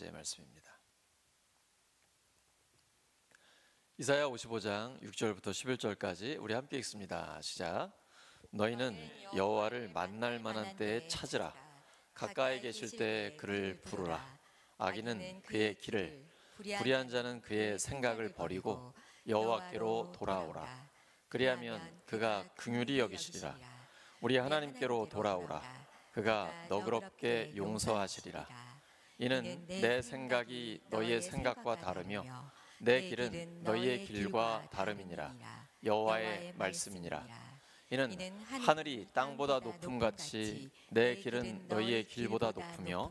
번째 말씀입니다. 이사야 55장 6절부터 11절까지 우리 함께 읽습니다. 시작. 너희는 여호와를 만날 만한 때에 찾으라. 가까이 계실 때 그를 부르라. 악인은 그의 길을, 불의한 자는 그의 생각을 버리고 여호와께로 돌아오라. 그리하면 그가 긍휼히 여기시리라. 우리 하나님께로 돌아오라. 그가 너그럽게 용서하시리라. 이는 내 생각이 너희의 생각과 다르며 내 길은 너희의 길과 다름이니라. 여호와의 말씀이니라. 이는 하늘이 땅보다 높음같이 내 길은 너희의 길보다 높으며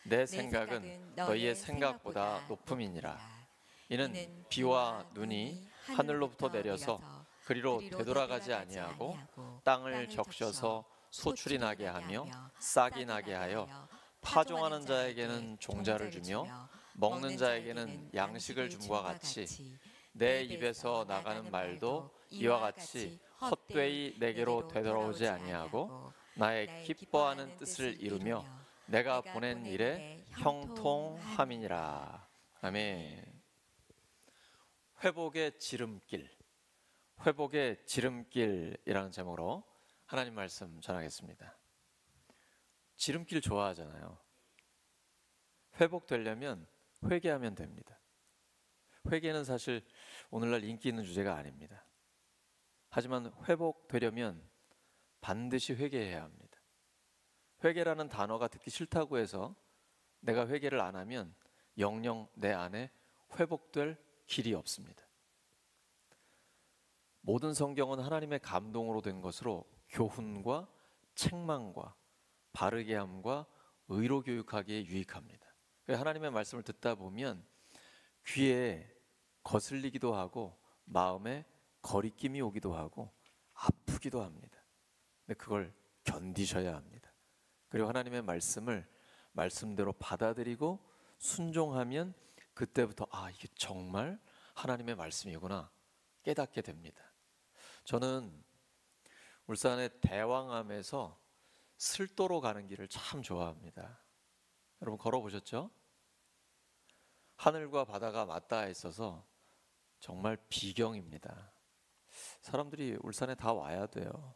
내 생각은 너희의 생각보다 높음이니라. 이는 비와 눈이 하늘로부터 내려서 그리로 되돌아가지 아니하고 땅을 적셔서 소출이 나게 하며 싹이 나게 하여 파종하는 자에게는 종자를 주며 먹는 자에게는 양식을 줌과 같이 내 입에서 나가는 말도 이와 같이 헛되이 내게로 되돌아오지 아니하고 나의 기뻐하는 뜻을 이루며 내가 보낸 일에 형통함이니라. 아멘. 회복의 지름길, 회복의 지름길이라는 제목으로 하나님 말씀 전하겠습니다. 지름길 좋아하잖아요. 회복되려면 회개하면 됩니다. 회개는 사실 오늘날 인기 있는 주제가 아닙니다. 하지만 회복되려면 반드시 회개해야 합니다. 회개라는 단어가 듣기 싫다고 해서 내가 회개를 안 하면 영영 내 안에 회복될 길이 없습니다. 모든 성경은 하나님의 감동으로 된 것으로 교훈과 책망과 바르게 함과 의로 교육하기에 유익합니다. 하나님의 말씀을 듣다 보면 귀에 거슬리기도 하고 마음에 거리낌이 오기도 하고 아프기도 합니다. 근데 그걸 견디셔야 합니다. 그리고 하나님의 말씀을 말씀대로 받아들이고 순종하면 그때부터 이게 정말 하나님의 말씀이구나 깨닫게 됩니다. 저는 울산의 대왕암에서 슬도로 가는 길을 참 좋아합니다. 여러분 걸어보셨죠? 하늘과 바다가 맞닿아 있어서 정말 비경입니다. 사람들이 울산에 다 와야 돼요.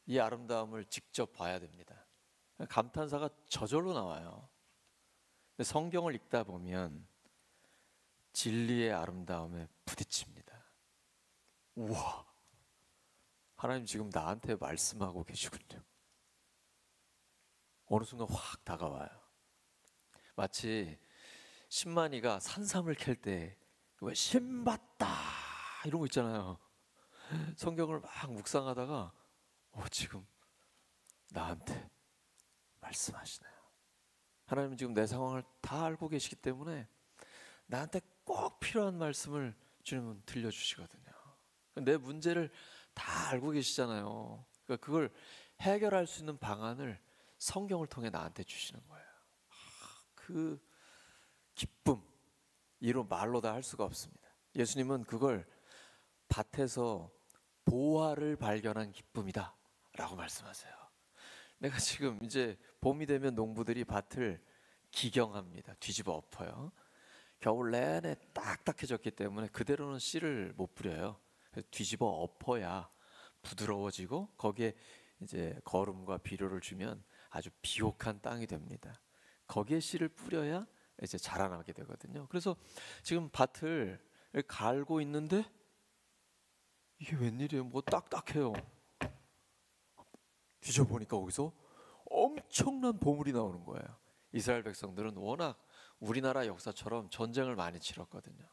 이 아름다움을 직접 봐야 됩니다. 감탄사가 저절로 나와요. 근데 성경을 읽다 보면 진리의 아름다움에 부딪힙니다. 우와, 하나님 지금 나한테 말씀하고 계시군요. 어느 순간 확 다가와요. 마치 신만이가 산삼을 캘 때 왜 신봤다 이런 거 있잖아요. 성경을 막 묵상하다가 지금 나한테 말씀하시네요. 하나님은 지금 내 상황을 다 알고 계시기 때문에 나한테 꼭 필요한 말씀을 주님은 들려주시거든요. 내 문제를 다 알고 계시잖아요. 그러니까 그걸 해결할 수 있는 방안을 성경을 통해 나한테 주시는 거예요. 그 기쁨, 이로 말로 다 할 수가 없습니다. 예수님은 그걸 밭에서 보화를 발견한 기쁨이다 라고 말씀하세요. 내가 지금 이제 봄이 되면 농부들이 밭을 기경합니다. 뒤집어 엎어요. 겨울 내내 딱딱해졌기 때문에 그대로는 씨를 못 뿌려요. 뒤집어 엎어야 부드러워지고 거기에 이제 거름과 비료를 주면 아주 비옥한 땅이 됩니다. 거기에 씨를 뿌려야 이제 자라나게 되거든요. 그래서 지금 밭을 갈고 있는데 이게 웬일이에요? 뭐 딱딱해요. 뒤져보니까 거기서 엄청난 보물이 나오는 거예요. 이스라엘 백성들은 워낙 우리나라 역사처럼 전쟁을 많이 치렀거든요.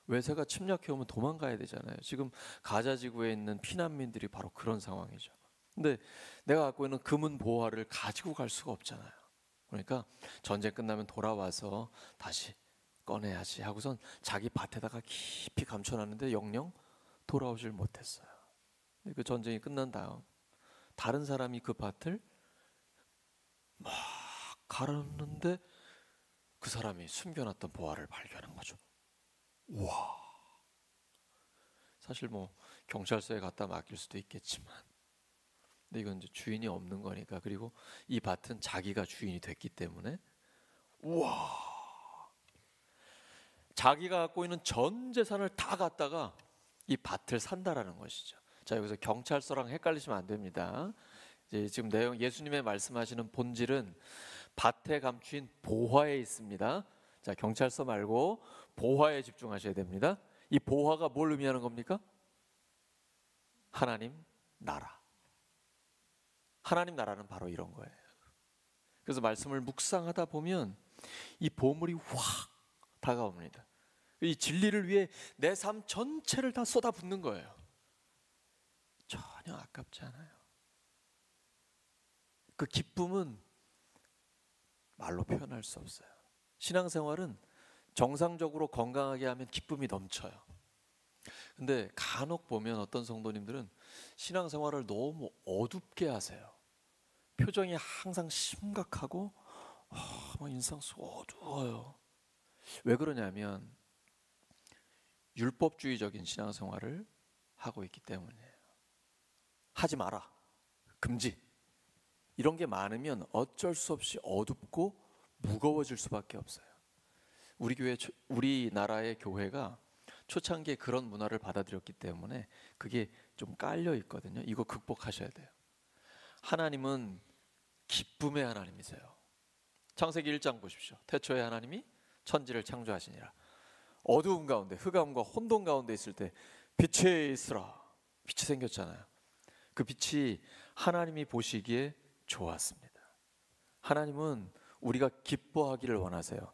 외세가 침략해오면 도망가야 되잖아요. 지금 가자 지구에 있는 피난민들이 바로 그런 상황이죠. 근데 내가 갖고 있는 금은 보화를 가지고 갈 수가 없잖아요. 그러니까 전쟁 끝나면 돌아와서 다시 꺼내야지 하고선 자기 밭에다가 깊이 감춰놨는데 영영 돌아오질 못했어요. 그 전쟁이 끝난 다음 다른 사람이 그 밭을 막 갈았는데 그 사람이 숨겨놨던 보화를 발견한 거죠. 우와. 사실 뭐 경찰서에 갖다 맡길 수도 있겠지만, 근데 이건 이제 주인이 없는 거니까, 그리고 이 밭은 자기가 주인이 됐기 때문에 우와. 자기가 갖고 있는 전 재산을 다 갖다가 이 밭을 산다라는 것이죠. 자, 여기서 경찰서랑 헷갈리시면 안 됩니다. 이제 지금 내용, 예수님의 말씀하시는 본질은 밭에 감추인 보화에 있습니다. 자, 경찰서 말고 보화에 집중하셔야 됩니다. 이 보화가 뭘 의미하는 겁니까? 하나님 나라. 하나님 나라는 바로 이런 거예요. 그래서 말씀을 묵상하다 보면 이 보물이 확 다가옵니다. 이 진리를 위해 내 삶 전체를 다 쏟아붓는 거예요. 전혀 아깝지 않아요. 그 기쁨은 말로 표현할 수 없어요. 신앙생활은 정상적으로 건강하게 하면 기쁨이 넘쳐요. 근데 간혹 보면 어떤 성도님들은 신앙생활을 너무 어둡게 하세요. 표정이 항상 심각하고 인상 속 어두워요. 왜 그러냐면 율법주의적인 신앙생활을 하고 있기 때문이에요. 하지 마라, 금지, 이런 게 많으면 어쩔 수 없이 어둡고 무거워질 수밖에 없어요. 우리나라의 교회가 초창기에 그런 문화를 받아들였기 때문에 그게 좀 깔려 있거든요. 이거 극복하셔야 돼요. 하나님은 기쁨의 하나님이세요. 창세기 1장 보십시오. 태초에 하나님이 천지를 창조하시니라. 어두운 가운데, 흑암과 혼돈 가운데 있을 때 빛이 있으라. 빛이 생겼잖아요. 그 빛이 하나님이 보시기에 좋았습니다. 하나님은 우리가 기뻐하기를 원하세요.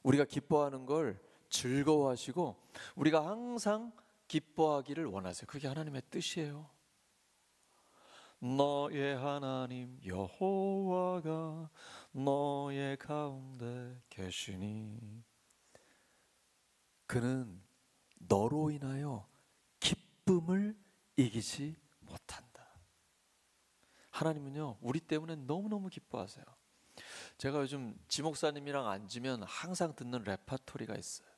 우리가 기뻐하는 걸 즐거워하시고 우리가 항상 기뻐하기를 원하세요. 그게 하나님의 뜻이에요. 너의 하나님 여호와가 너의 가운데 계시니 그는 너로 인하여 기쁨을 이기지 못한다. 하나님은요, 우리 때문에 너무너무 기뻐하세요. 제가 요즘 지목사님이랑 앉으면 항상 듣는 레파토리가 있어요.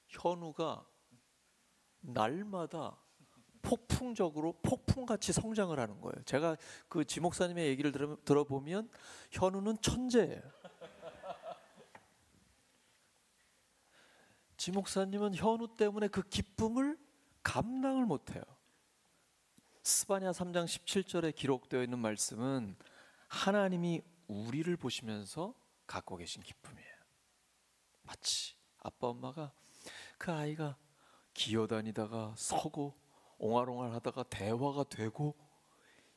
현우가 날마다 폭풍적으로 폭풍같이 성장을 하는 거예요. 제가 그 지목사님의 얘기를 들어보면 현우는 천재예요. 지목사님은 현우 때문에 그 기쁨을 감당을 못해요. 스바냐 3장 17절에 기록되어 있는 말씀은 하나님이 우리를 보시면서 갖고 계신 기쁨이에요. 마치 아빠 엄마가 그 아이가 기어다니다가 서고 옹알옹알 하다가 대화가 되고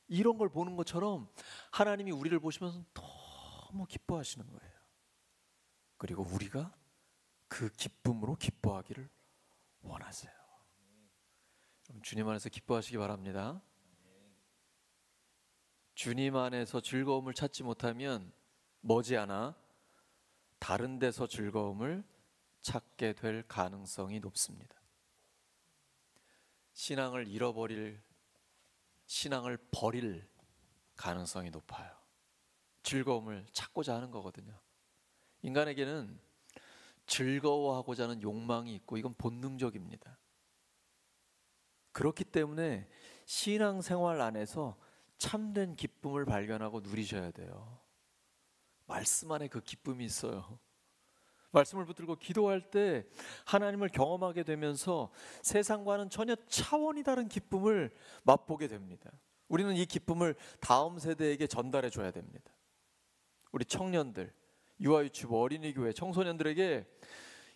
이런 걸 보는 것처럼 하나님이 우리를 보시면서 너무 기뻐하시는 거예요. 그리고 우리가 그 기쁨으로 기뻐하기를 원하세요. 주님 안에서 기뻐하시기 바랍니다. 주님 안에서 즐거움을 찾지 못하면 머지않아 다른 데서 즐거움을 찾게 될 가능성이 높습니다. 신앙을 버릴 가능성이 높아요. 즐거움을 찾고자 하는 거거든요. 인간에게는 즐거워하고자 하는 욕망이 있고 이건 본능적입니다. 그렇기 때문에 신앙생활 안에서 참된 기쁨을 발견하고 누리셔야 돼요. 말씀 안에 그 기쁨이 있어요. 말씀을 붙들고 기도할 때 하나님을 경험하게 되면서 세상과는 전혀 차원이 다른 기쁨을 맛보게 됩니다. 우리는 이 기쁨을 다음 세대에게 전달해 줘야 됩니다. 우리 청년들, 유아유치부, 어린이교회, 청소년들에게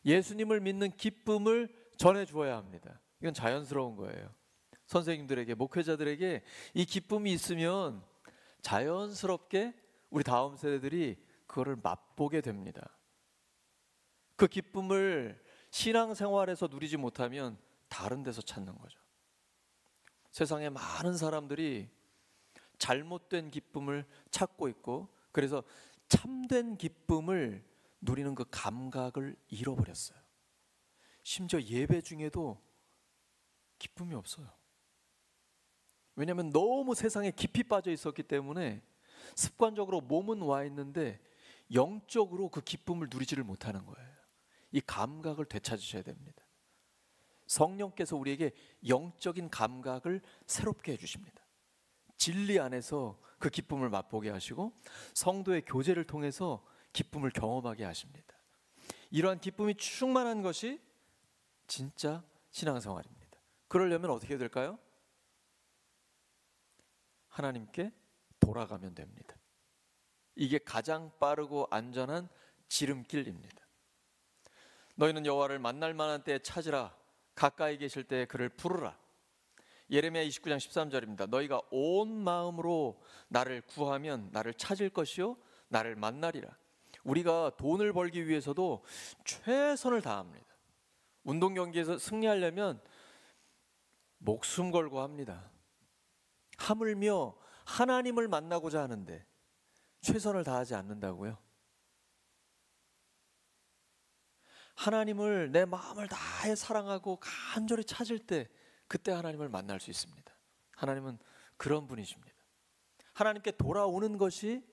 예수님을 믿는 기쁨을 전해 주어야 합니다. 이건 자연스러운 거예요. 선생님들에게, 목회자들에게 이 기쁨이 있으면 자연스럽게 우리 다음 세대들이 그거를 맛보게 됩니다. 그 기쁨을 신앙생활에서 누리지 못하면 다른 데서 찾는 거죠. 세상에 많은 사람들이 잘못된 기쁨을 찾고 있고 그래서 참된 기쁨을 누리는 그 감각을 잃어버렸어요. 심지어 예배 중에도 기쁨이 없어요. 왜냐하면 너무 세상에 깊이 빠져 있었기 때문에 습관적으로 몸은 와 있는데 영적으로 그 기쁨을 누리지를 못하는 거예요. 이 감각을 되찾으셔야 됩니다. 성령께서 우리에게 영적인 감각을 새롭게 해주십니다. 진리 안에서 그 기쁨을 맛보게 하시고 성도의 교제를 통해서 기쁨을 경험하게 하십니다. 이러한 기쁨이 충만한 것이 진짜 신앙생활입니다. 그러려면 어떻게 될까요? 하나님께 돌아가면 됩니다. 이게 가장 빠르고 안전한 지름길입니다. 너희는 여호와를 만날 만한 때에 찾으라. 가까이 계실 때에 그를 부르라. 예레미야 29장 13절입니다. 너희가 온 마음으로 나를 구하면 나를 찾을 것이요 나를 만나리라. 우리가 돈을 벌기 위해서도 최선을 다합니다. 운동 경기에서 승리하려면 목숨 걸고 합니다. 하물며 하나님을 만나고자 하는데 최선을 다하지 않는다고요? 하나님을 내 마음을 다해 사랑하고 간절히 찾을 때 그때 하나님을 만날 수 있습니다. 하나님은 그런 분이십니다. 하나님께 돌아오는 것이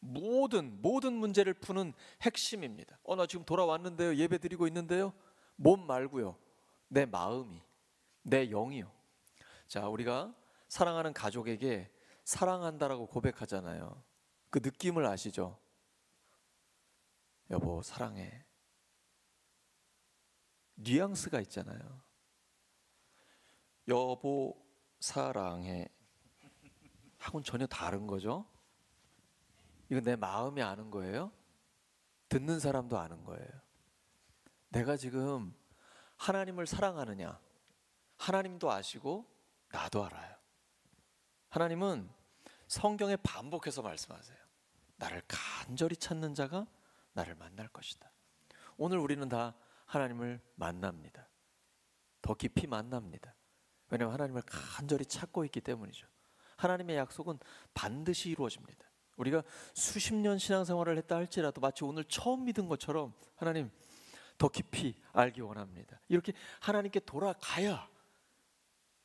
모든 문제를 푸는 핵심입니다. 나 지금 돌아왔는데요. 예배 드리고 있는데요. 몸 말고요. 내 마음이, 내 영이요. 자, 우리가 사랑하는 가족에게 사랑한다라고 고백하잖아요. 그 느낌을 아시죠? 여보 사랑해. 뉘앙스가 있잖아요. 여보 사랑해 하고는 전혀 다른 거죠. 이건 내 마음이 아는 거예요. 듣는 사람도 아는 거예요. 내가 지금 하나님을 사랑하느냐, 하나님도 아시고 나도 알아요. 하나님은 성경에 반복해서 말씀하세요. 나를 간절히 찾는 자가 나를 만날 것이다. 오늘 우리는 다 하나님을 만납니다. 더 깊이 만납니다. 왜냐하면 하나님을 간절히 찾고 있기 때문이죠. 하나님의 약속은 반드시 이루어집니다. 우리가 수십 년 신앙생활을 했다 할지라도 마치 오늘 처음 믿은 것처럼 하나님 더 깊이 알기 원합니다. 이렇게 하나님께 돌아가야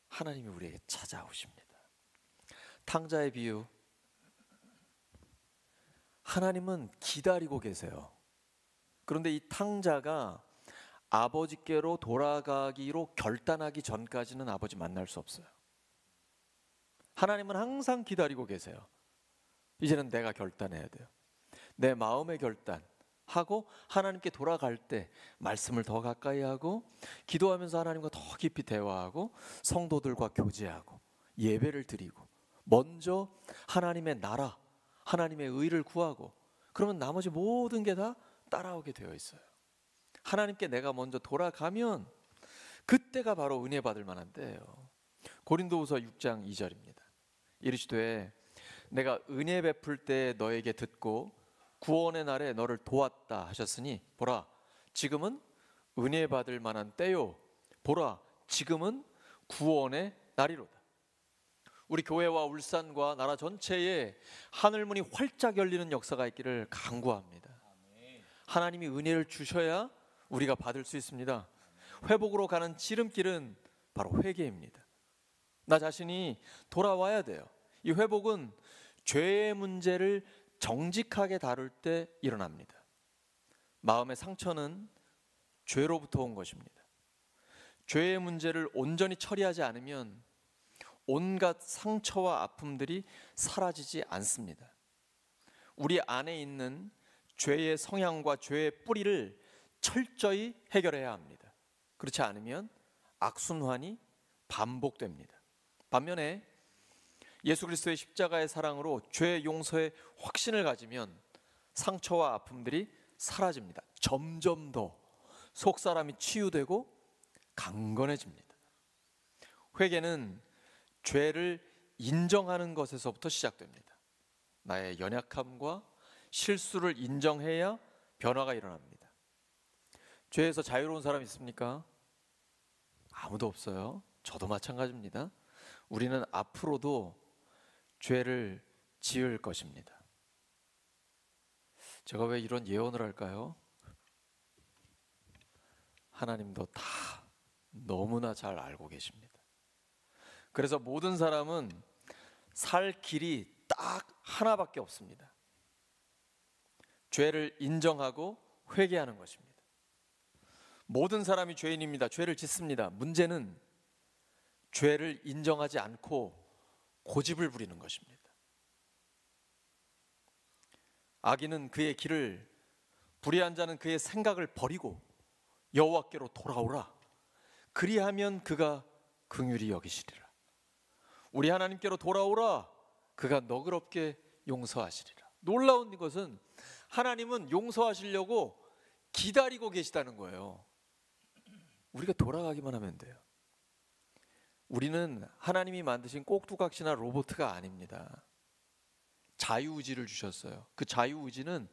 하나님이 우리에게 찾아오십니다. 탕자의 비유, 하나님은 기다리고 계세요. 그런데 이 탕자가 아버지께로 돌아가기로 결단하기 전까지는 아버지 만날 수 없어요. 하나님은 항상 기다리고 계세요. 이제는 내가 결단해야 돼요. 내 마음의 결단하고 하나님께 돌아갈 때 말씀을 더 가까이 하고 기도하면서 하나님과 더 깊이 대화하고 성도들과 교제하고 예배를 드리고 먼저 하나님의 나라, 하나님의 의를 구하고 그러면 나머지 모든 게 다 따라오게 되어 있어요. 하나님께 내가 먼저 돌아가면 그때가 바로 은혜 받을 만한 때예요. 고린도후서 6장 2절입니다. 이르시되 내가 은혜 베풀 때 너에게 듣고 구원의 날에 너를 도왔다 하셨으니 보라 지금은 은혜 받을 만한 때요 보라 지금은 구원의 날이로다. 우리 교회와 울산과 나라 전체에 하늘문이 활짝 열리는 역사가 있기를 간구합니다. 하나님이 은혜를 주셔야 우리가 받을 수 있습니다. 회복으로 가는 지름길은 바로 회개입니다. 나 자신이 돌아와야 돼요. 이 회복은 죄의 문제를 정직하게 다룰 때 일어납니다. 마음의 상처는 죄로부터 온 것입니다. 죄의 문제를 온전히 처리하지 않으면 온갖 상처와 아픔들이 사라지지 않습니다. 우리 안에 있는 죄의 성향과 죄의 뿌리를 철저히 해결해야 합니다. 그렇지 않으면 악순환이 반복됩니다. 반면에 예수 그리스도의 십자가의 사랑으로 죄의 용서의 확신을 가지면 상처와 아픔들이 사라집니다. 점점 더 속사람이 치유되고 강건해집니다. 회개는 죄를 인정하는 것에서부터 시작됩니다. 나의 연약함과 실수를 인정해야 변화가 일어납니다. 죄에서 자유로운 사람 있습니까? 아무도 없어요. 저도 마찬가지입니다. 우리는 앞으로도 죄를 지을 것입니다. 제가 왜 이런 예언을 할까요? 하나님도 다 너무나 잘 알고 계십니다. 그래서 모든 사람은 살 길이 딱 하나밖에 없습니다. 죄를 인정하고 회개하는 것입니다. 모든 사람이 죄인입니다. 죄를 짓습니다. 문제는 죄를 인정하지 않고 고집을 부리는 것입니다. 악인은 그의 길을 불의한 자는 그의 생각을 버리고 여호와께로 돌아오라. 그리하면 그가 긍휼히 여기시리라. 우리 하나님께로 돌아오라. 그가 너그럽게 용서하시리라. 놀라운 것은 하나님은 용서하시려고 기다리고 계시다는 거예요. 우리가 돌아가기만 하면 돼요. 우리는 하나님이 만드신 꼭두각시나 로봇가 아닙니다. 자유의지를 주셨어요. 그 자유의지는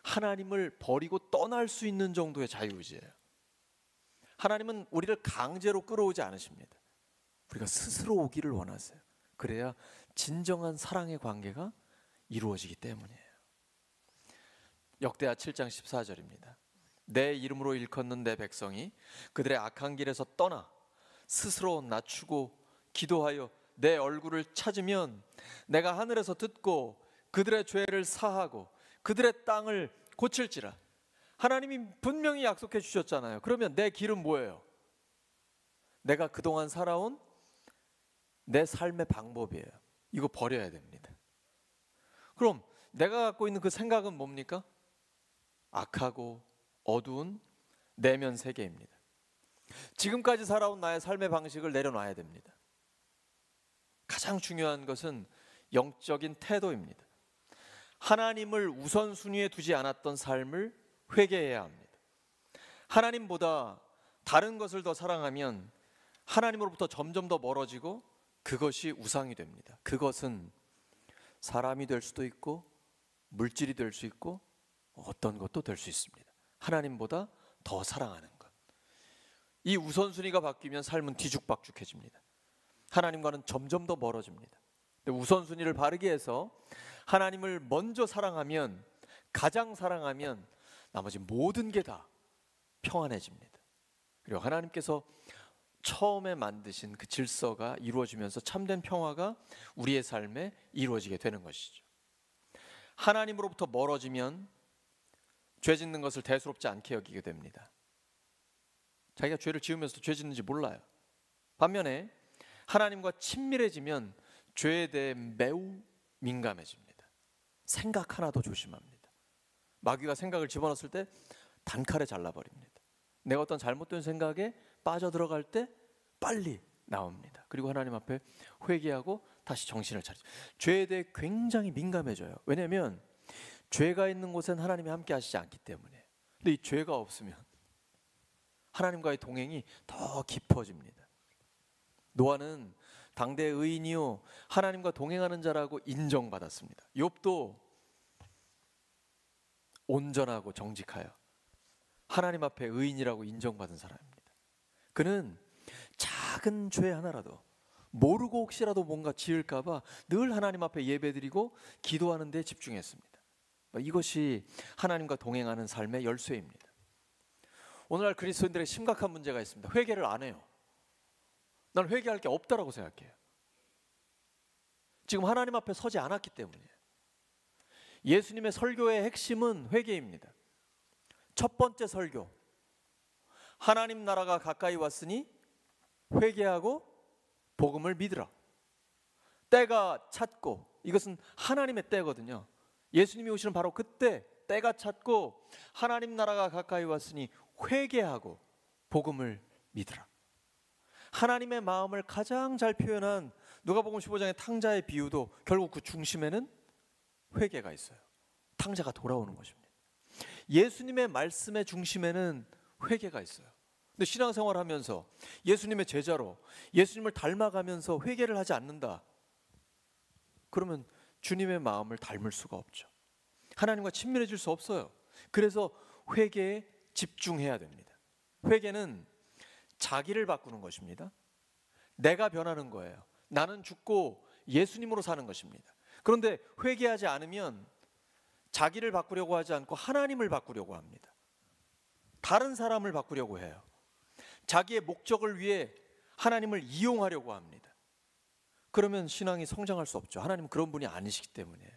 하나님을 버리고 떠날 수 있는 정도의 자유의지예요. 하나님은 우리를 강제로 끌어오지 않으십니다. 우리가 스스로 오기를 원하세요. 그래야 진정한 사랑의 관계가 이루어지기 때문이에요. 역대하 7장 14절입니다. 내 이름으로 일컫는 내 백성이 그들의 악한 길에서 떠나 스스로 낮추고 기도하여 내 얼굴을 찾으면 내가 하늘에서 듣고 그들의 죄를 사하고 그들의 땅을 고칠지라. 하나님이 분명히 약속해 주셨잖아요. 그러면 내 길은 뭐예요? 내가 그동안 살아온 내 삶의 방법이에요. 이거 버려야 됩니다. 그럼 내가 갖고 있는 그 생각은 뭡니까? 악하고 어두운 내면 세계입니다. 지금까지 살아온 나의 삶의 방식을 내려놔야 됩니다. 가장 중요한 것은 영적인 태도입니다. 하나님을 우선순위에 두지 않았던 삶을 회개해야 합니다. 하나님보다 다른 것을 더 사랑하면 하나님으로부터 점점 더 멀어지고 그것이 우상이 됩니다. 그것은 사람이 될 수도 있고 물질이 될 수 있고 어떤 것도 될 수 있습니다. 하나님보다 더 사랑하는 것. 이 우선순위가 바뀌면 삶은 뒤죽박죽해집니다. 하나님과는 점점 더 멀어집니다. 근데 우선순위를 바르게 해서 하나님을 먼저 사랑하면, 가장 사랑하면 나머지 모든 게 다 평안해집니다. 그리고 하나님께서 처음에 만드신 그 질서가 이루어지면서 참된 평화가 우리의 삶에 이루어지게 되는 것이죠. 하나님으로부터 멀어지면 죄 짓는 것을 대수롭지 않게 여기게 됩니다. 자기가 죄를 지으면서도 죄 짓는지 몰라요. 반면에 하나님과 친밀해지면 죄에 대해 매우 민감해집니다. 생각 하나도 조심합니다. 마귀가 생각을 집어넣었을 때 단칼에 잘라버립니다. 내가 어떤 잘못된 생각에 빠져들어갈 때 빨리 나옵니다. 그리고 하나님 앞에 회개하고 다시 정신을 차리죠. 죄에 대해 굉장히 민감해져요. 왜냐하면 죄가 있는 곳엔 하나님이 함께 하시지 않기 때문에. 근데 이 죄가 없으면 하나님과의 동행이 더 깊어집니다. 노아는 당대 의인이요 하나님과 동행하는 자라고 인정받았습니다. 욥도 온전하고 정직하여 하나님 앞에 의인이라고 인정받은 사람입니다. 그는 작은 죄 하나라도 모르고 혹시라도 뭔가 지을까 봐 늘 하나님 앞에 예배드리고 기도하는 데 집중했습니다. 이것이 하나님과 동행하는 삶의 열쇠입니다. 오늘날 그리스도인들의 심각한 문제가 있습니다. 회개를 안 해요. 난 회개할 게 없다라고 생각해요. 지금 하나님 앞에 서지 않았기 때문이에요. 예수님의 설교의 핵심은 회개입니다. 첫 번째 설교, 하나님 나라가 가까이 왔으니 회개하고 복음을 믿으라. 때가 찼고, 이것은 하나님의 때거든요. 예수님이 오시는 바로 그때 때가 찼고 하나님 나라가 가까이 왔으니 회개하고 복음을 믿으라. 하나님의 마음을 가장 잘 표현한 누가복음 15장의 탕자의 비유도 결국 그 중심에는 회개가 있어요. 탕자가 돌아오는 것입니다. 예수님의 말씀의 중심에는 회개가 있어요. 근데 신앙생활 하면서 예수님의 제자로 예수님을 닮아가면서 회개를 하지 않는다. 그러면 주님의 마음을 닮을 수가 없죠. 하나님과 친밀해질 수 없어요. 그래서 회개에 집중해야 됩니다. 회개는 자기를 바꾸는 것입니다. 내가 변하는 거예요. 나는 죽고 예수님으로 사는 것입니다. 그런데 회개하지 않으면 자기를 바꾸려고 하지 않고 하나님을 바꾸려고 합니다. 다른 사람을 바꾸려고 해요. 자기의 목적을 위해 하나님을 이용하려고 합니다. 그러면 신앙이 성장할 수 없죠. 하나님은 그런 분이 아니시기 때문이에요.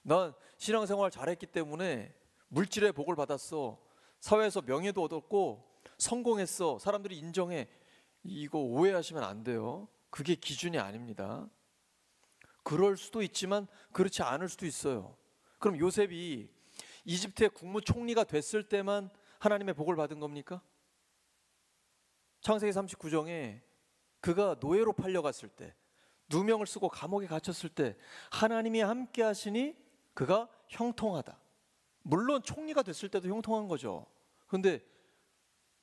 난 신앙생활 잘했기 때문에 물질의 복을 받았어. 사회에서 명예도 얻었고 성공했어. 사람들이 인정해. 이거 오해하시면 안 돼요. 그게 기준이 아닙니다. 그럴 수도 있지만 그렇지 않을 수도 있어요. 그럼 요셉이 이집트의 국무총리가 됐을 때만 하나님의 복을 받은 겁니까? 창세기 39장에 그가 노예로 팔려갔을 때, 누명을 쓰고 감옥에 갇혔을 때 하나님이 함께 하시니 그가 형통하다. 물론 총리가 됐을 때도 형통한 거죠. 그런데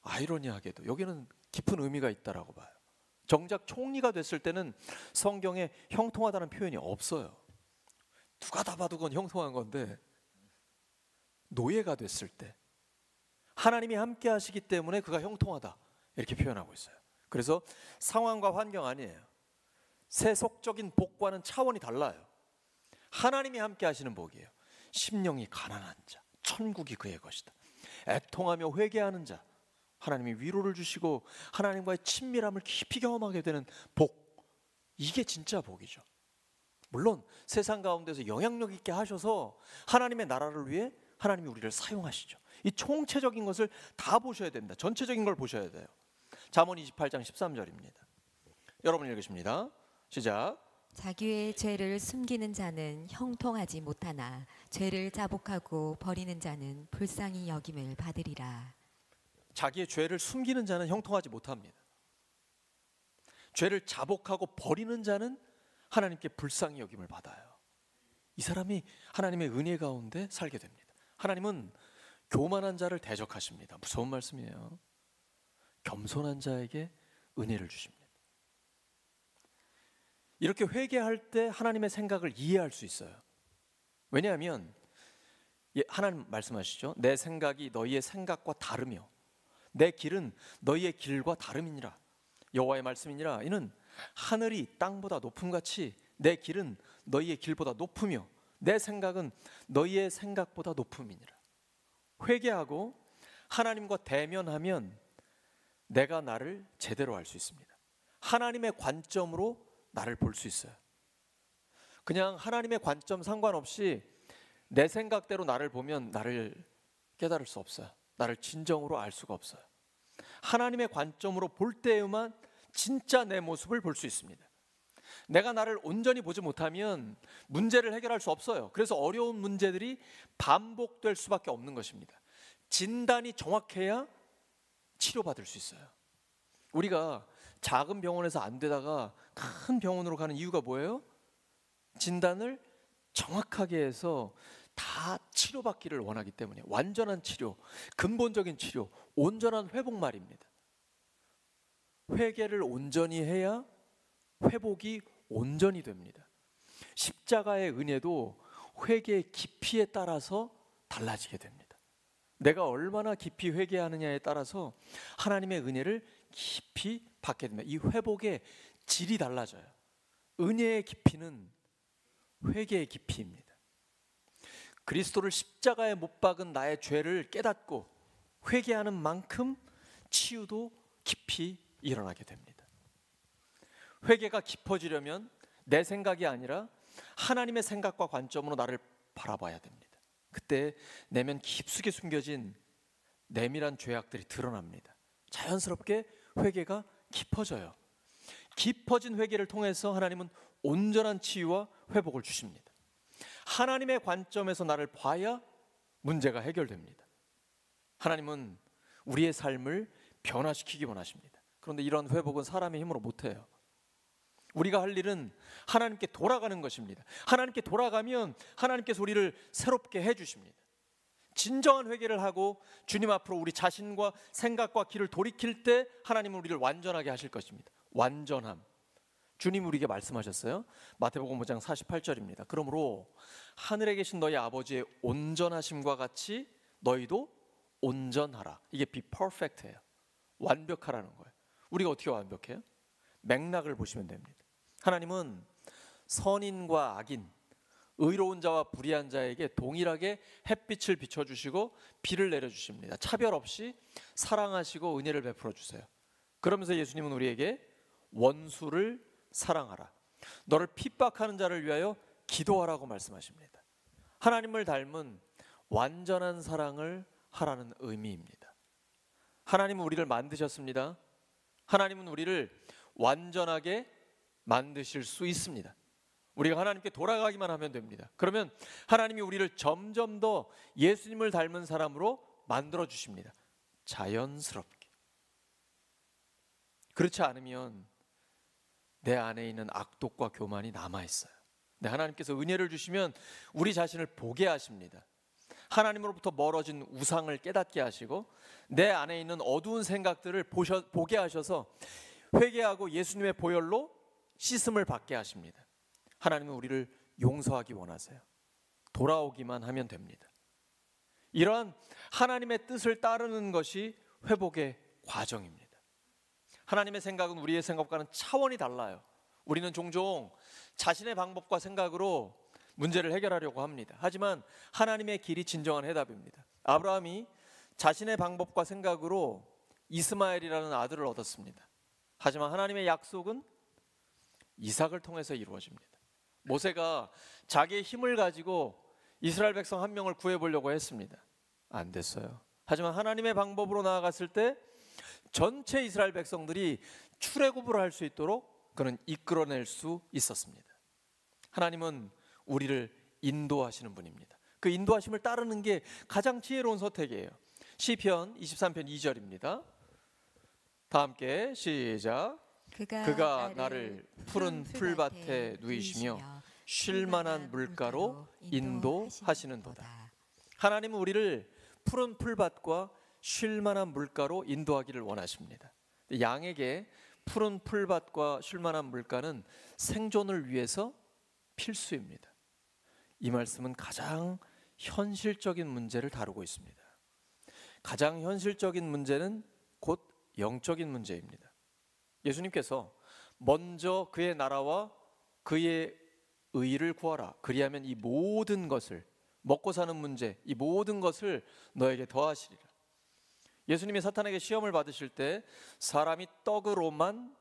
아이러니하게도 여기는 깊은 의미가 있다라고 봐요. 정작 총리가 됐을 때는 성경에 형통하다는 표현이 없어요. 누가 다 봐도 그건 형통한 건데, 노예가 됐을 때 하나님이 함께 하시기 때문에 그가 형통하다, 이렇게 표현하고 있어요. 그래서 상황과 환경 아니에요. 세속적인 복과는 차원이 달라요. 하나님이 함께 하시는 복이에요. 심령이 가난한 자, 천국이 그의 것이다. 애통하며 회개하는 자, 하나님이 위로를 주시고 하나님과의 친밀함을 깊이 경험하게 되는 복, 이게 진짜 복이죠. 물론 세상 가운데서 영향력 있게 하셔서 하나님의 나라를 위해 하나님이 우리를 사용하시죠. 이 총체적인 것을 다 보셔야 됩니다. 전체적인 걸 보셔야 돼요. 잠언 28장 13절입니다. 여러분 읽으십니다. 시작. 자기의 죄를 숨기는 자는 형통하지 못하나 죄를 자복하고 버리는 자는 불쌍히 여김을 받으리라. 자기의 죄를 숨기는 자는 형통하지 못합니다. 죄를 자복하고 버리는 자는 하나님께 불쌍히 여김을 받아요. 이 사람이 하나님의 은혜 가운데 살게 됩니다. 하나님은 교만한 자를 대적하십니다. 무서운 말씀이에요. 겸손한 자에게 은혜를 주십니다. 이렇게 회개할 때 하나님의 생각을 이해할 수 있어요. 왜냐하면 하나님 말씀하시죠. 내 생각이 너희의 생각과 다르며 내 길은 너희의 길과 다름이니라. 여호와의 말씀이니라. 이는 하늘이 땅보다 높음같이 내 길은 너희의 길보다 높으며 내 생각은 너희의 생각보다 높음이니라. 회개하고 하나님과 대면하면 내가 나를 제대로 알 수 있습니다. 하나님의 관점으로 나를 볼 수 있어요. 그냥 하나님의 관점 상관없이 내 생각대로 나를 보면 나를 깨달을 수 없어요. 나를 진정으로 알 수가 없어요. 하나님의 관점으로 볼 때에만 진짜 내 모습을 볼 수 있습니다. 내가 나를 온전히 보지 못하면 문제를 해결할 수 없어요. 그래서 어려운 문제들이 반복될 수밖에 없는 것입니다. 진단이 정확해야 치료받을 수 있어요. 우리가 작은 병원에서 안 되다가 큰 병원으로 가는 이유가 뭐예요? 진단을 정확하게 해서 다 치료받기를 원하기 때문에. 완전한 치료, 근본적인 치료, 온전한 회복 말입니다. 회개를 온전히 해야 회복이 온전히 됩니다. 십자가의 은혜도 회개의 깊이에 따라서 달라지게 됩니다. 내가 얼마나 깊이 회개하느냐에 따라서 하나님의 은혜를 깊이 받게 됩니다. 이 회복의 질이 달라져요. 은혜의 깊이는 회개의 깊이입니다. 그리스도를 십자가에 못 박은 나의 죄를 깨닫고 회개하는 만큼 치유도 깊이 일어나게 됩니다. 회개가 깊어지려면 내 생각이 아니라 하나님의 생각과 관점으로 나를 바라봐야 됩니다. 그때 내면 깊숙이 숨겨진 내밀한 죄악들이 드러납니다. 자연스럽게 회개가 깊어져요. 깊어진 회개를 통해서 하나님은 온전한 치유와 회복을 주십니다. 하나님의 관점에서 나를 봐야 문제가 해결됩니다. 하나님은 우리의 삶을 변화시키기 원하십니다. 그런데 이런 회복은 사람의 힘으로 못해요. 우리가 할 일은 하나님께 돌아가는 것입니다. 하나님께 돌아가면 하나님께서 우리를 새롭게 해주십니다. 진정한 회개를 하고 주님 앞으로 우리 자신과 생각과 길을 돌이킬 때 하나님은 우리를 완전하게 하실 것입니다. 완전함. 주님 우리에게 말씀하셨어요. 마태복음 5장 48절입니다. 그러므로 하늘에 계신 너희 아버지의 온전하심과 같이 너희도 온전하라. 이게 be perfect예요. 완벽하라는 거예요. 우리가 어떻게 완벽해요? 맥락을 보시면 됩니다. 하나님은 선인과 악인, 의로운 자와 불의한 자에게 동일하게 햇빛을 비춰주시고 비를 내려주십니다. 차별 없이 사랑하시고 은혜를 베풀어 주세요. 그러면서 예수님은 우리에게 원수를 사랑하라, 너를 핍박하는 자를 위하여 기도하라고 말씀하십니다. 하나님을 닮은 완전한 사랑을 하라는 의미입니다. 하나님은 우리를 만드셨습니다. 하나님은 우리를 완전하게 만드실 수 있습니다. 우리가 하나님께 돌아가기만 하면 됩니다. 그러면 하나님이 우리를 점점 더 예수님을 닮은 사람으로 만들어 주십니다. 자연스럽게. 그렇지 않으면 내 안에 있는 악독과 교만이 남아 있어요. 네, 하나님께서 은혜를 주시면 우리 자신을 보게 하십니다. 하나님으로부터 멀어진 우상을 깨닫게 하시고 내 안에 있는 어두운 생각들을 보게 하셔서 회개하고 예수님의 보혈로 씻음을 받게 하십니다. 하나님은 우리를 용서하기 원하세요. 돌아오기만 하면 됩니다. 이러한 하나님의 뜻을 따르는 것이 회복의 과정입니다. 하나님의 생각은 우리의 생각과는 차원이 달라요. 우리는 종종 자신의 방법과 생각으로 문제를 해결하려고 합니다. 하지만 하나님의 길이 진정한 해답입니다. 아브라함이 자신의 방법과 생각으로 이스마엘이라는 아들을 얻었습니다. 하지만 하나님의 약속은 이삭을 통해서 이루어집니다. 모세가 자기의 힘을 가지고 이스라엘 백성 한 명을 구해보려고 했습니다. 안 됐어요. 하지만 하나님의 방법으로 나아갔을 때 전체 이스라엘 백성들이 출애굽을 할 수 있도록 그는 이끌어낼 수 있었습니다. 하나님은 우리를 인도하시는 분입니다. 그 인도하심을 따르는 게 가장 지혜로운 선택이에요. 시편 23편 2절입니다. 다 함께 시작. 그가 나를 푸른 풀밭에 누이시며 쉴만한 물가로 인도하시는도다. 하나님은 우리를 푸른 풀밭과 쉴만한 물가로 인도하기를 원하십니다. 양에게 푸른 풀밭과 쉴만한 물가는 생존을 위해서 필수입니다. 이 말씀은 가장 현실적인 문제를 다루고 있습니다. 가장 현실적인 문제는 곧 영적인 문제입니다. 예수님께서 먼저 그의 나라와 그의 의를 구하라. 그리하면 이 모든 것을, 먹고 사는 문제, 이 모든 것을 너에게 더하시리라. 예수님이 사탄에게 시험을 받으실 때 사람이 떡으로만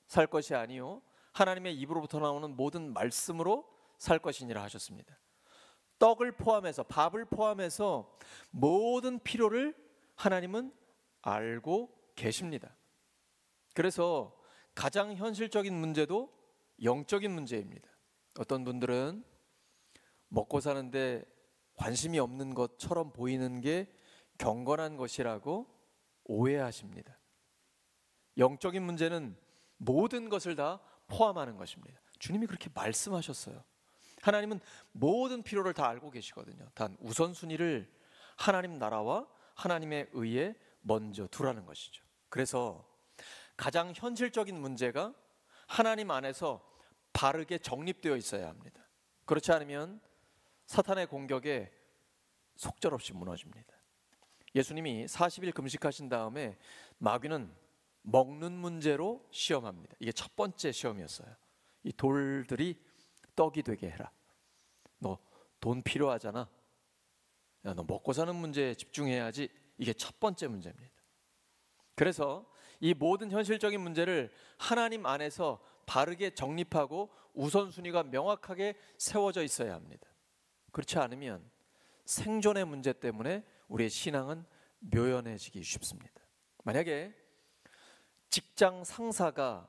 살 것이 아니요 하나님의 입으로부터 나오는 모든 말씀으로 살 것이니라 하셨습니다. 떡을 포함해서, 밥을 포함해서 모든 필요를 하나님은 알고 계십니다. 그래서 가장 현실적인 문제도 영적인 문제입니다. 어떤 분들은 먹고 사는데 관심이 없는 것처럼 보이는 게 경건한 것이라고 오해하십니다. 영적인 문제는 모든 것을 다 포함하는 것입니다. 주님이 그렇게 말씀하셨어요. 하나님은 모든 필요를 다 알고 계시거든요. 단 우선순위를 하나님 나라와 하나님의 의에 먼저 두라는 것이죠. 그래서 가장 현실적인 문제가 하나님 안에서 바르게 정립되어 있어야 합니다. 그렇지 않으면 사탄의 공격에 속절없이 무너집니다. 예수님이 40일 금식하신 다음에 마귀는 먹는 문제로 시험합니다. 이게 첫 번째 시험이었어요. 이 돌들이 떡이 되게 해라. 너 돈 필요하잖아. 야, 너 먹고 사는 문제에 집중해야지. 이게 첫 번째 문제입니다. 그래서 이 모든 현실적인 문제를 하나님 안에서 바르게 정립하고 우선순위가 명확하게 세워져 있어야 합니다. 그렇지 않으면 생존의 문제 때문에 우리의 신앙은 묘연해지기 쉽습니다. 만약에 직장 상사가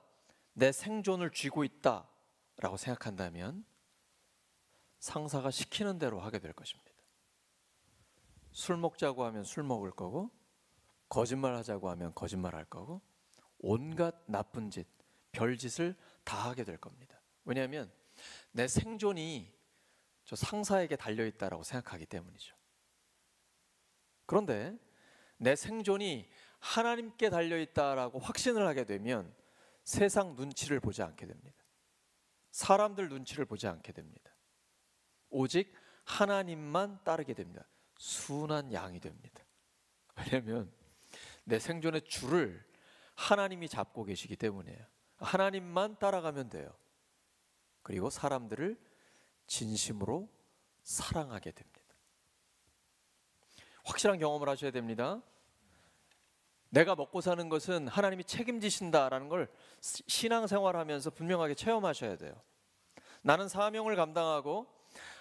내 생존을 쥐고 있다라고 생각한다면 상사가 시키는 대로 하게 될 것입니다. 술 먹자고 하면 술 먹을 거고, 거짓말 하자고 하면 거짓말 할 거고, 온갖 나쁜 짓, 별짓을 다 하게 될 겁니다. 왜냐하면 내 생존이 저 상사에게 달려있다라고 생각하기 때문이죠. 그런데 내 생존이 하나님께 달려있다라고 확신을 하게 되면 세상 눈치를 보지 않게 됩니다. 사람들 눈치를 보지 않게 됩니다. 오직 하나님만 따르게 됩니다. 순한 양이 됩니다. 왜냐하면 내 생존의 줄을 하나님이 잡고 계시기 때문이에요. 하나님만 따라가면 돼요. 그리고 사람들을 진심으로 사랑하게 됩니다. 확실한 경험을 하셔야 됩니다. 내가 먹고 사는 것은 하나님이 책임지신다라는 걸 신앙생활하면서 분명하게 체험하셔야 돼요. 나는 사명을 감당하고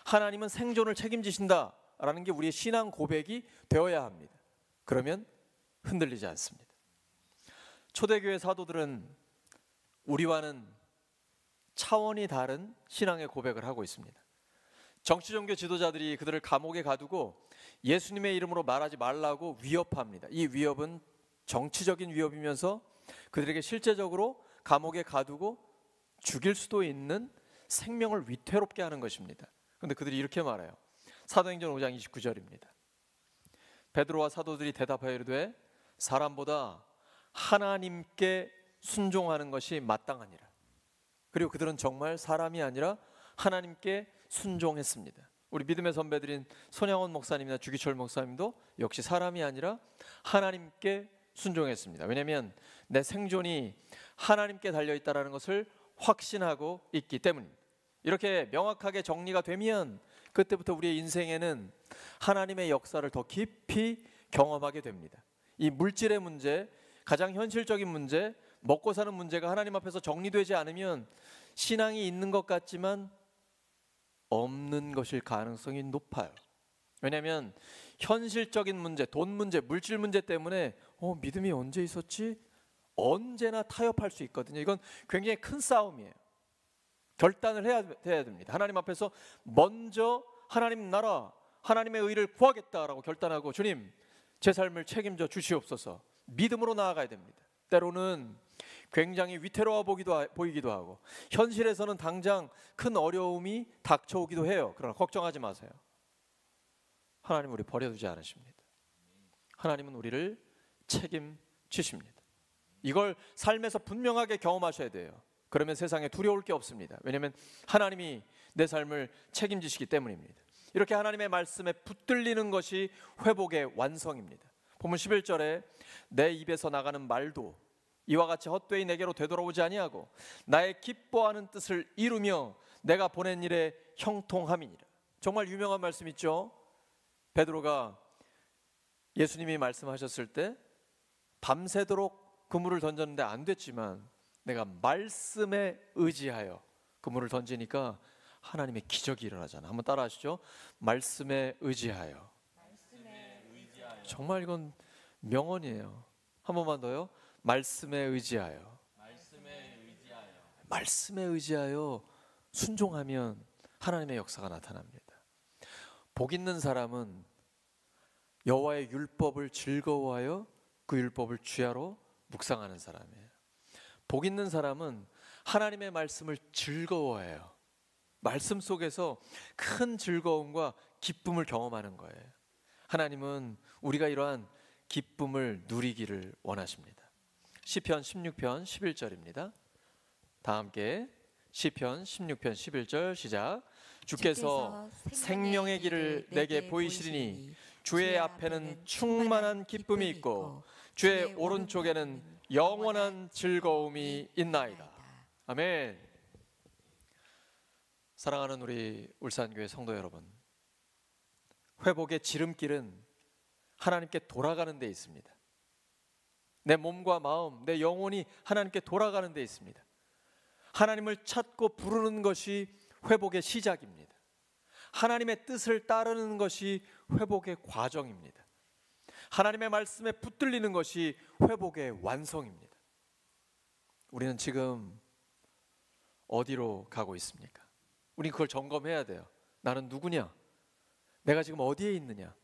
하나님은 생존을 책임지신다라는 게 우리의 신앙 고백이 되어야 합니다. 그러면 흔들리지 않습니다. 초대교회 사도들은 우리와는 차원이 다른 신앙의 고백을 하고 있습니다. 정치 종교 지도자들이 그들을 감옥에 가두고 예수님의 이름으로 말하지 말라고 위협합니다. 이 위협은 정치적인 위협이면서 그들에게 실제적으로 감옥에 가두고 죽일 수도 있는 생명을 위태롭게 하는 것입니다. 그런데 그들이 이렇게 말해요. 사도행전 5장 29절입니다. 베드로와 사도들이 대답하여 이르되 사람보다 하나님께 순종하는 것이 마땅하니라. 그리고 그들은 정말 사람이 아니라 하나님께 순종했습니다. 우리 믿음의 선배들인 손양원 목사님이나 주기철 목사님도 역시 사람이 아니라 하나님께 순종했습니다. 왜냐하면 내 생존이 하나님께 달려있다는 것을 확신하고 있기 때문입니다. 이렇게 명확하게 정리가 되면 그때부터 우리의 인생에는 하나님의 역사를 더 깊이 경험하게 됩니다. 이 물질의 문제, 가장 현실적인 문제, 먹고 사는 문제가 하나님 앞에서 정리되지 않으면 신앙이 있는 것 같지만 없는 것일 가능성이 높아요. 왜냐하면 현실적인 문제, 돈 문제, 물질 문제 때문에 믿음이 언제 있었지? 언제나 타협할 수 있거든요. 이건 굉장히 큰 싸움이에요. 결단을 해야 됩니다. 하나님 앞에서 먼저 하나님 나라, 하나님의 의를 구하겠다라고 결단하고 주님, 제 삶을 책임져 주시옵소서. 믿음으로 나아가야 됩니다. 때로는 굉장히 위태로워 보이기도 하고 현실에서는 당장 큰 어려움이 닥쳐오기도 해요. 그러나 걱정하지 마세요. 하나님은 우리 버려두지 않으십니다. 하나님은 우리를 책임지십니다. 이걸 삶에서 분명하게 경험하셔야 돼요. 그러면 세상에 두려울 게 없습니다. 왜냐하면 하나님이 내 삶을 책임지시기 때문입니다. 이렇게 하나님의 말씀에 붙들리는 것이 회복의 완성입니다. 본문 11절에 내 입에서 나가는 말도 이와 같이 헛되이 내게로 되돌아오지 아니하고 나의 기뻐하는 뜻을 이루며 내가 보낸 일에 형통함이니라. 정말 유명한 말씀 있죠. 베드로가 예수님이 말씀하셨을 때 밤새도록 그물을 던졌는데 안 됐지만 내가 말씀에 의지하여 그물을 던지니까 하나님의 기적이 일어나잖아. 한번 따라 하시죠. 말씀에 의지하여. 정말 이건 명언이에요. 한 번만 더요. 말씀에 의지하여. 말씀에 의지하여 순종하면 하나님의 역사가 나타납니다. 복 있는 사람은 여호와의 율법을 즐거워하여 그 율법을 주야로 묵상하는 사람이에요. 복 있는 사람은 하나님의 말씀을 즐거워해요. 말씀 속에서 큰 즐거움과 기쁨을 경험하는 거예요. 하나님은 우리가 이러한 기쁨을 누리기를 원하십니다. 시편 16편 11절입니다. 다 함께 시편 16편 11절 시작. 주께서 생명의 길을 내게 보이시리니 주의 앞에는 충만한 기쁨이 있고 주의 오른쪽에는 영원한 즐거움이 있나이다. 아멘. 사랑하는 우리 울산교회 성도 여러분, 회복의 지름길은 하나님께 돌아가는 데 있습니다. 내 몸과 마음, 내 영혼이 하나님께 돌아가는 데 있습니다. 하나님을 찾고 부르는 것이 회복의 시작입니다. 하나님의 뜻을 따르는 것이 회복의 과정입니다. 하나님의 말씀에 붙들리는 것이 회복의 완성입니다. 우리는 지금 어디로 가고 있습니까? 우린 그걸 점검해야 돼요. 나는 누구냐? 내가 지금 어디에 있느냐?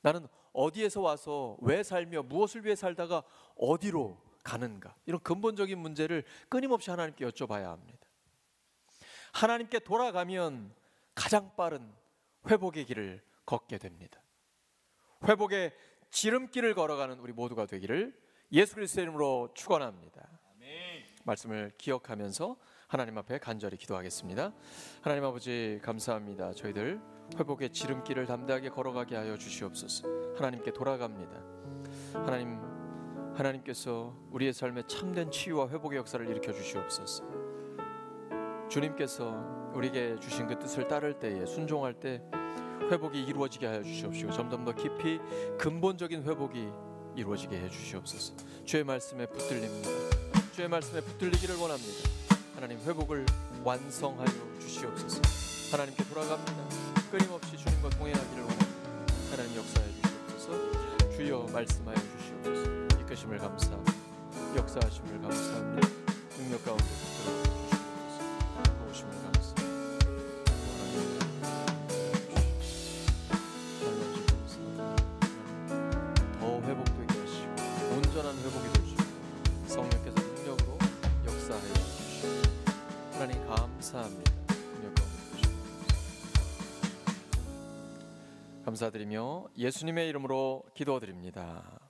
나는 어디에서 와서 왜 살며 무엇을 위해 살다가 어디로 가는가? 이런 근본적인 문제를 끊임없이 하나님께 여쭤봐야 합니다. 하나님께 돌아가면 가장 빠른 회복의 길을 걷게 됩니다. 회복의 지름길을 걸어가는 우리 모두가 되기를 예수 그리스도의 이름으로 축원합니다. 말씀을 기억하면서 하나님 앞에 간절히 기도하겠습니다. 하나님 아버지 감사합니다. 저희들 회복의 지름길을 담대하게 걸어가게 하여 주시옵소서. 하나님께 돌아갑니다. 하나님께서 우리의 삶에 참된 치유와 회복의 역사를 일으켜 주시옵소서. 주님께서 우리에게 주신 그 뜻을 따를 때에 순종할 때 회복이 이루어지게 하여 주시옵시고 점점 더 깊이 근본적인 회복이 이루어지게 해 주시옵소서. 주의 말씀에 붙들립니다. 주의 말씀에 붙들리기를 원합니다. 하나님 회복을 완성하여 주시옵소서. 하나님께 돌아갑니다. 끊임없이 주님과 동행하기를 원합니다. 하나님 역사해 주시옵소서. 주여 말씀하여 주시옵소서. 이끄심을 감사합니다. 역사하심을 감사합니다. 능력 가운데 붙들어 주시옵소서. 감사합니다. 감사드리며 예수님의 이름으로 기도드립니다.